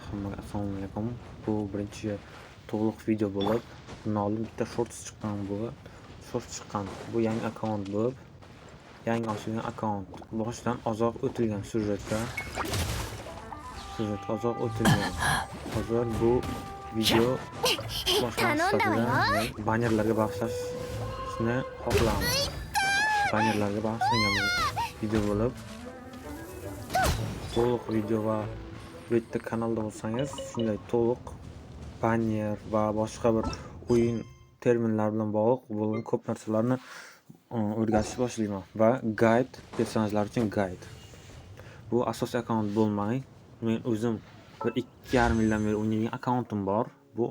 Hammaga assalomu alaykum. Bu birinchi to'liq video bo'lib, bundan oldin bitta shorts chiqqan bu. Shorts chiqqan. Bu yangi akkaunt bo'lib, yangi ochilgan akkaunt. Boshidan uzoq o'tilgan syujetga uzoq o'tilgan. Hozir bu video boshlanish sifatida bannerlarga bag'ishlashni xohlamiz. Bannerlarga bag'ishlangan video bo'lib, to'liq video va bu yerda kanalda bo'lsangiz, shunday to'liq banner va boshqa bir o'yin terminlar bilan bog'liq bo'lgan ko'p narsalarni o'rgatishni boshlayman va guide, personajlar uchun guide. Bu asosiy akkaunt bo'lmay, men o'zim bir 2,5 yildan beri o'ynagan akkauntim bor. Bu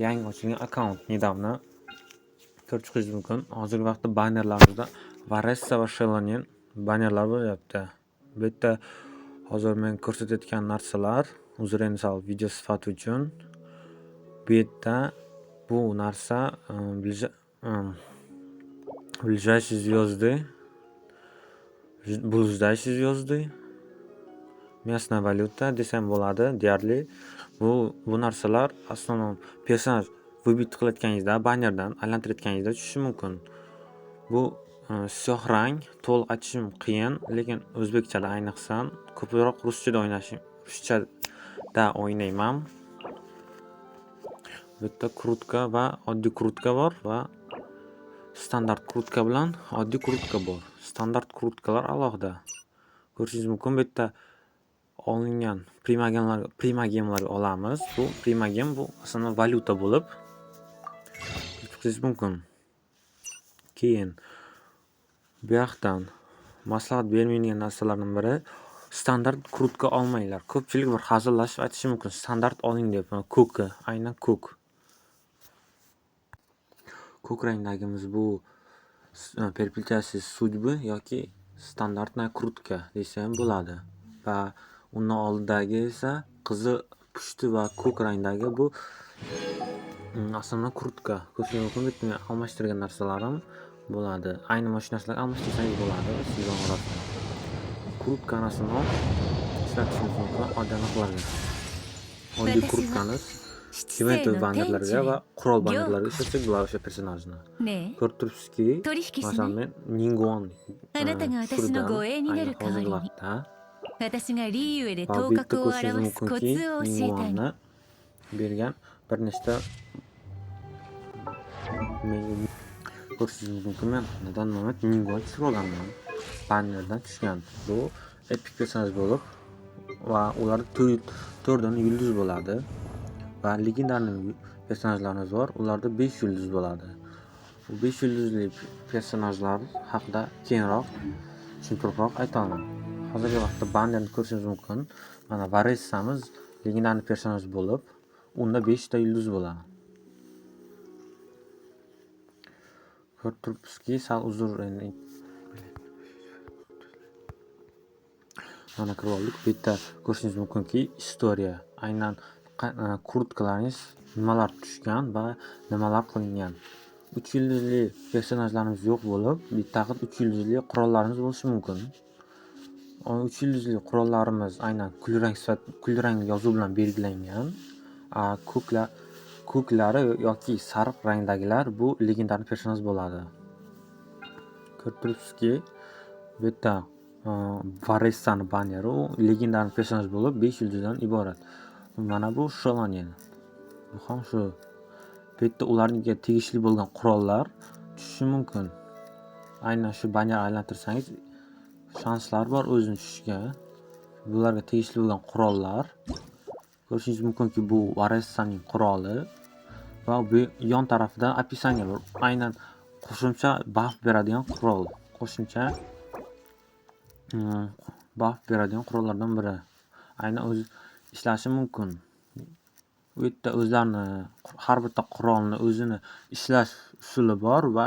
yangi ochilgan akkaunt. Nedavno ko'rib chiqishingiz mumkin. Hozirgi vaqtda bannerlarimizda Varessa va Shelonen bannerlar bo'lyapti. Bu yerda hozir men ko'rsatayotgan narsalar uzr endi sal video sifati uchun. Bu yerda bu narsa ближайшие звезды, блуждающие звезды, местная valyuta desam bo'ladi deyarli. Bu narsalar asosan personaj vybit qilayotganingizda, bannerdan aylantirayotganingizda tushishi mumkin. Bu siyoh rang, to'liq aytishim qiyin, lekin o'zbekchada ayniqsa ko'proq ruschada o'ynayman. Bu yerda krutka va oddiy krutka bor va standart krutka bilan oddiy krutka bor. Standart krutkalar alohida. Ko'rishingiz mumkin, bu yerda olingan primagemlarga olamiz. Bu primagem bu aslında valyuta bo'lib chiqishingiz mumkin. Keyin bu yoqdan maslahat bermaydigan narsalarning biri, standart krutka olmanglar. Ko'pchilik bir hazillashib aytishi mumkin, standart oling deb. Ko'k, aynan ko'k. Ko'k rangdagimiz bu переплетящие судьбы yoki standartная krutka desa ham bo'ladi. Va undan oldidagi esa qizil pushti va ko'k rangdagi bu aslında krutka. Ko'rishingiz mumkin, bitta almashtirgan narsalarim bo'ladi. Ayni mana shu narsalarni almashtirsangiz bo'ladi sizning orasida. Krutkani aslında ishlatishingiz mumkin odamlarga. Oddiy krutkani event bannerlarga va qurol bannerlarga ishlatsak bo'ladi o'sha personajni. Ko'rib turibsizki, masalan men Ningguang hozirgi vaqtda 私がリーユエで va 頭 bu yerda 角を ko'rishingiz 表すコツ mumkinki を教えてあげる Ningguangni bergan bir nechta ko'rishingiz mumkin. Men neden Mehmet Ningguang tushib olganman. Bannerdan tushgan. Bu epik personaj bo'lib va ularda 4 dan yulduz bo'ladi. Va legendarniy personajlarimiz bor. Ularda 5 yulduz bo'ladi. Bu 5 yulduzli personajlar haqida keyinroq tushuntiribroq aytaman. Hozirgi vaqtda bannerni ko'rishingiz mumkin. Mana Varessamiz legendarniy personaj bo'lib, unda 5 ta yulduz bo'ladi. Ko'rib turibsizki, sal uzr endi. Mana kirib oldik. Bu yerda ko'rishingiz mumkinki, istoriya, aynan kurtkalaringiz nimalar tushgan va nimalar qilingan. 3 yulduzli personajlarimiz yo'q bo'lib, bitta 3 yulduzli qurollarimiz bo'lishi mumkin. 3 yulduzli qurollarimiz aynan kulrang yozuv bilan belgilangan. Ko'klari yoki sariq rangdagilar bu legendarniy personaj bo'ladi. Ko'rib turibsizki, bu yerda Varessani banneri u legendarniy personaj bo'lib 5 yulduzdan iborat. Mana bu Shelonen. Bu ham shu. Bu yerda ularga tegishli bo'lgan qurollar tushishi mumkin. Aynan shu banner aylantirsangiz shanslar bor o'zini tushishiga. Bularga tegishli bo'lgan qurollar. Ko'rishingiz mumkinki, bu Varessaning quroli va bu yon tarafida описание bor. Aynan qo'shimcha buff beradigan qurol. Qo'shimcha buff beradigan qurollardan biri. Aynan o'zi ishlashi mumkin. Bu yerda o'zlarini har bitta qurolni o'zini ishlash usuli bor va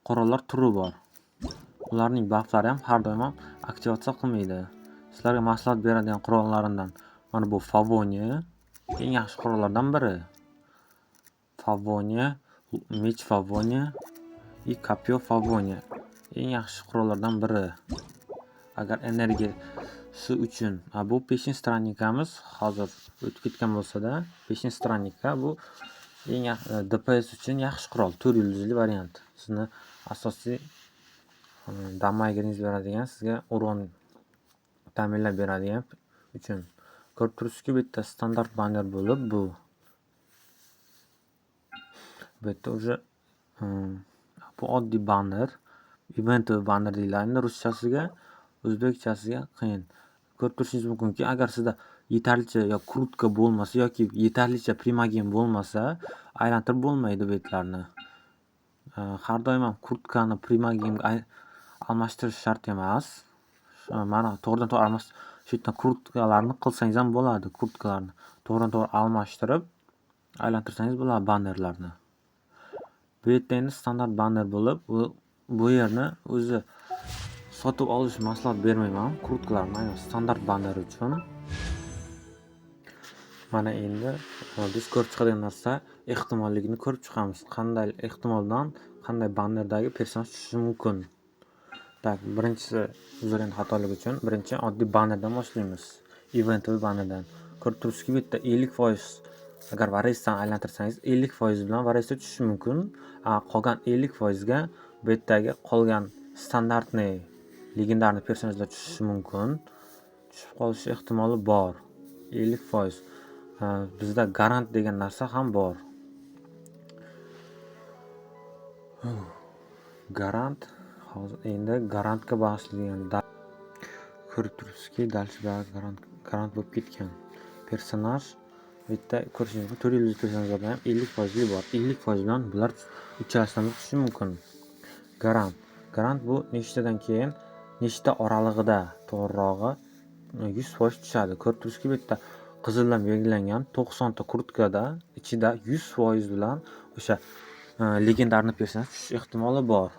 qurollar turi bor. Ularning bufflari ham har doim aktivatsiya qilmaydi. Sizlarga maslahat beradigan qurollarimdan mana bu Favonia eng yaxshi qurollardan biri. Favonia, mech Favonia и копье Favonia eng yaxshi qurollardan biri. Agar energiya shu uchun bu 5-strannikamiz hozir o'tib ketgan bo'lsa-da, 5-strannika bu eng DPS uchun yaxshi qurol, 4 yulduzli variant. Sizni asosiy damagingiz beradigan, sizga urg'un ta'minlab beradigan uchun. Ko'rib turibsizki, bu yerda standart banner bo'lib, bu yerda уже bu oddiy banner, event banner deyiladi ruschasiga, o'zbekchasiga qiyin. Ko'rib turishingiz mumkinki, agar sizda yetarlicha yo krutka bo'lmasa yoki yetarlicha primagem bo'lmasa, aylantirib bo'lmaydi betlarni. Har doim ham kurtkani primagemga almashtirish shart emas. Mana to'g'ridan-to'g'ri shu yerdan kurtkalarni qilsangiz ham bo'ladi. Kurtkalarni to'g'ridan-to'g'ri almashtirib aylantirsangiz bo'ladi bannerlarni. Bu yerda endi standart banner bo'lib, bu yerni o'zi sotib olish maslahat bermayman kurtkalarni, aynan standart banner uchun. Mana endi biz ko'rib chiqadigan narsa ehtimolligini ko'rib chiqamiz. Qanday ehtimoldan qanday bannerdagi personaj tushishi mumkin. Tak, birinchisi uzoren xatolik uchun birinchi oddiy bannerdan boshlaymiz. Event bannerdan. Ko'rib turibsizki, bu yerda 50% agar vareysdan aylantirsangiz 50% bilan vareysta tushishi mumkin. Qolgan 50% ga bu yerdagi qolgan standartniy legendarniy personajlar tushishi mumkin. Tushib qolishi ehtimoli bor. 50%. Bizda garant degan narsa ham bor. Garant hozir endi garantga bag'ishlangan. Ko'rib turibsizki, dalshida garant bo'lib ketgan personaj. Bu yerda ko'rishingiz mumkin, 4 yulduz personajlardan ham 50% bor. 50% bilan bular uchalasidan tushishi mumkin. Garant bu nechtadan keyin, nechta oralig'ida, to'g'rirog'i 100% tushadi. Ko'rib turibsizki, bu yerda qizildan belgilangan 90 ta kurtkada ichida 100% bilan o'sha legendarniy personaj tushish ehtimoli bor.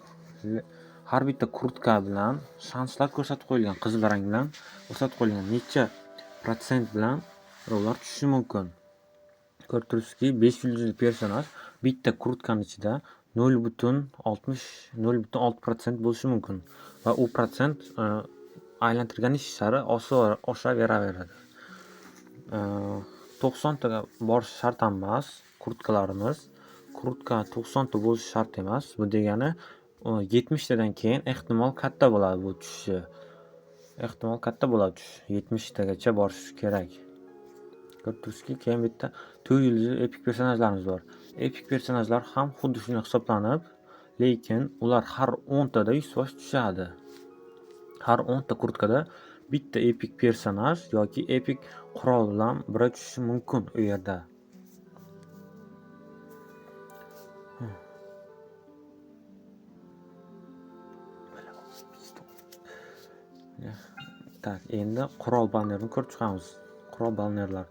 Har bitta kurtka bilan shanslar ko'rsatib qo'yilgan, qizil rang bilan ko'rsatib qo'yilgan necha protsent bilan ular tushishi mumkin. Ko'rib turibsizki, 5 yulduzli personaj bitta kurtkaning ichida 0.6% bo'lishi mumkin va u prosent aylantirgan sari oshaveraveradi. 90 taga borish shart emas kurtkalarimiz. Kurtka 90 ta bo'lishi shart emas. Bu degani 70 tadan keyin ehtimol katta bo'ladi bu tushishi. Ehtimol katta bo'ladi tush. 70 tagacha borishi kerak. Ko'rib turibsizki, keyin bu yerda 4 yulduzli epik personajlarimiz bor. Epik personajlar ham xuddi shunday hisoblanib, lekin ular har 10 tada 100% tushadi. Har 10 ta kurtkada bitta epik personaj yoki epik qurol bilan biri tushishi mumkin u yerda. Tak, endi qurol bannerini ko'rib chiqamiz. Qurol bannerlar.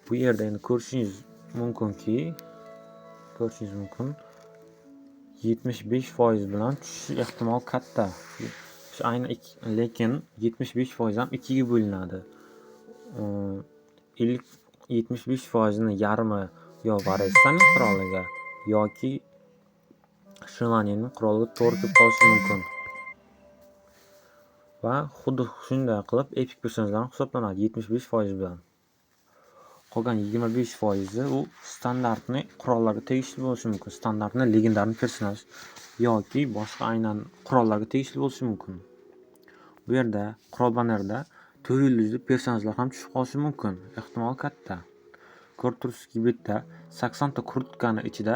Bu yerda endi ko'rishingiz mumkinki, 75% bilan tushishi ehtimol katta. Ayni lekin 75% ham 2 ga bo'linadi. 75% ni yarmi yo vareystaning quroliga yoki Shilanining quroliga to'g'ri kelib qolishi mumkin. Va xuddi shunday qilib epik personajlar hisoblanadi 75% bilan. Qolgan 25% u standartni qurollarga tegishli bo'lishi mumkin. Standartni legendarniy personaj yoki boshqa aynan qurollarga tegishli bo'lishi mumkin. Bu yerda qurol bannerida 4 yulduzli personajlar ham tushib qolishi mumkin. Ehtimol katta. Ko'rib turibsizki, bu yerda 80 ta kurtkani ichida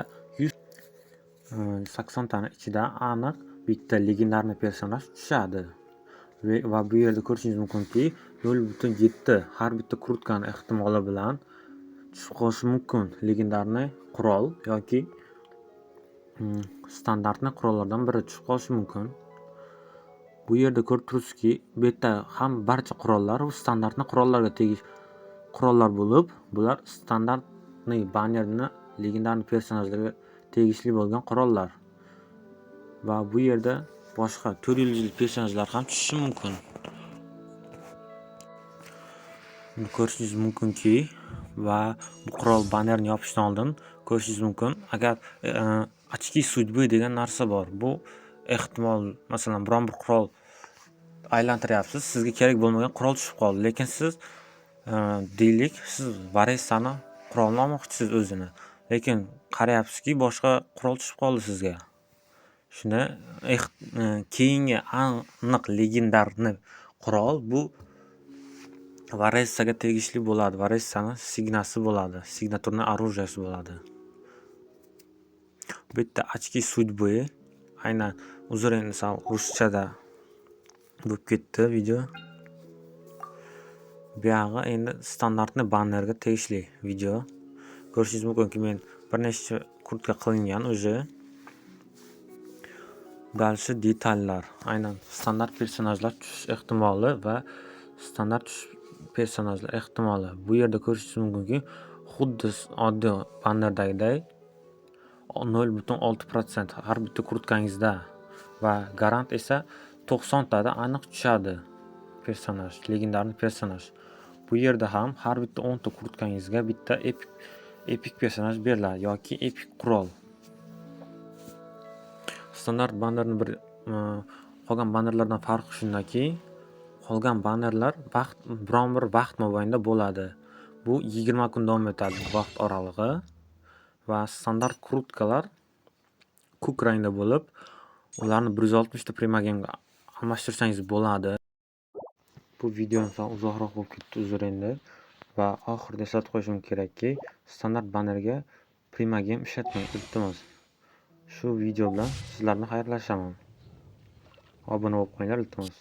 80 tani ichida aniq bitta legendarniy personaj tushadi. Va bu yerda ko'rishingiz mumkinki, 0.7 har bitta kurtkani ehtimoli bilan tushib qolishi mumkin legendarniy qurol yoki standartniy qurollardan biri tushib qolishi mumkin. Bu yerda ko'rib turibsizki, bu yerda ham barcha qurollar standartniy qurollarga tegishli qurollar bo'lib, bular standartniy bannerni legendarniy personajlarga tegishli bo'lgan qurollar. Va bu yerda boshqa 4 yulduzli personajlar ham tushishi mumkin. Ko'rishingiz mumkinki, va bu qurol bannerni yopishdan oldin ko'rishingiz mumkin, agar ochki судьбы degan narsa bor. Bu ehtimol, masalan, biron bir qurol aylantiryapsiz, sizga kerak bo'lmagan qurol tushib qoldi, lekin siz deylik, siz Varessani qurolni olmoqchisiz o'zini, lekin qarayapsizki boshqa qurol tushib qoldi sizga. Shuni keyingi aniq legendarni qurol bu Varessaga tegishli bo'ladi. Varessani signasi bo'ladi, signaturni оружияsi bo'ladi. Bu yerda ochki судьбы, aynan uzr endi sal ruschada bo'lib ketdi video. Bu yog'i endi standartni bannerga tegishli video. Ko'rishingiz mumkinki, men bir nechta kurtka qilingan o'zi. Dальше detallar. Aynan standart personajlar tushish ehtimoli va standart personajlar ehtimoli. Bu yerda ko'rishingiz mumkinki, xuddi oddiy bannerdagiday 0.6% har bitta kurtkangizda va garant esa 90 tada aniq tushadi personaj, legendarni personaj. Bu yerda ham har bitta 10 ta kurtkangizga bitta epik personaj beriladi yoki epik qurol. Standart bannerning qolgan bannerlardan farqi shundaki, qolgan bannerlar biron bir vaqt mobaynida bo'ladi. Bu 20 kun davom etadi vaqt oralig'i va standart kurtkalar ko'k rangda bo'lib, ularni 160 ta primogemga almashtirsangiz bo'ladi. Bu video uzoqroq bo'lib ketdi, uzr endi. Va oxirida eslatib qo'yishim kerakki, standart bannerga primogem ishlatmang, iltimos. Shu video bilan sizlarni xayrlashaman. Obuna bo'lib qo'yinglar, iltimos.